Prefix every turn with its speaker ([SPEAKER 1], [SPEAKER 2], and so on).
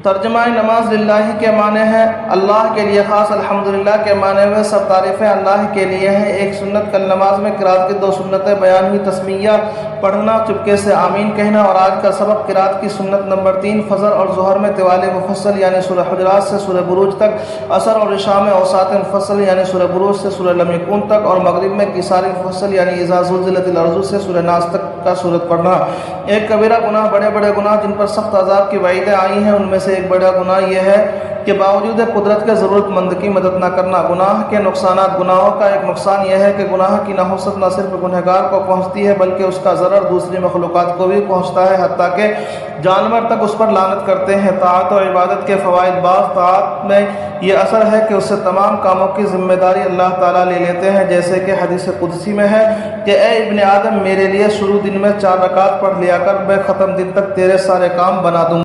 [SPEAKER 1] तर्जमा नमाज लिल्लाहि के माने हैं अल्लाह के लिए ख़ास, अल्हम्दुलिल्लाह के माने में सब तारीफ़ें अल्लाह के लिए हैं। एक सुन्नत कल नमाज में किरात की 2 सुन्नतें बयान हुई, तस्मीया पढ़ना, चुपके से आमीन कहना। और आज का सबक किरात की सुन्नत नंबर 3, फ़जर और ज़ुहर में तिवाल मुफस्सल यानी सूरह हुजरात से सूरह बुरूज तक, असर और इशा में औसात मुफस्सल यानी सूरह बुरूज से सूरह लम यकून तक, और मगरिब में किसार मुफस्सल यानी इज़ा ज़ुल्ज़िलतिल अर्ज़ु से सूरह नास तक का सूरत पढ़ना। एक कबीरा गुनाह, बड़े बड़े गुनाह जिन पर सख्त अज़ाब की वईदें आई हैं, उनमें से एक बड़ा गुनाह यह है कि बावजूद कुदरत के ज़रूरतमंद की मदद न करना। गुनाह के नुकसानात, गुनाहों का एक नुकसान यह है कि गुनाह की नहुसत न सिर्फ गुनहगार को पहुँचती है बल्कि उसका ज़रर दूसरी मखलूक़ात को भी पहुँचता है, हत्ता कि जानवर तक उस पर लानत करते हैं। ताअत और इबादत के फ़वाइद, बाज़ ताअत में यह असर है कि उससे तमाम कामों की ज़िम्मेदारी अल्लाह ताला ले लेते हैं, जैसे कि हदीस कुदसी में है कि ए इब्ने आदम, मेरे लिए शुरू दिन में 4 रकात पढ़ लिया कर, मैं ख़त्म दिन तक तेरे सारे काम बना दूँगा।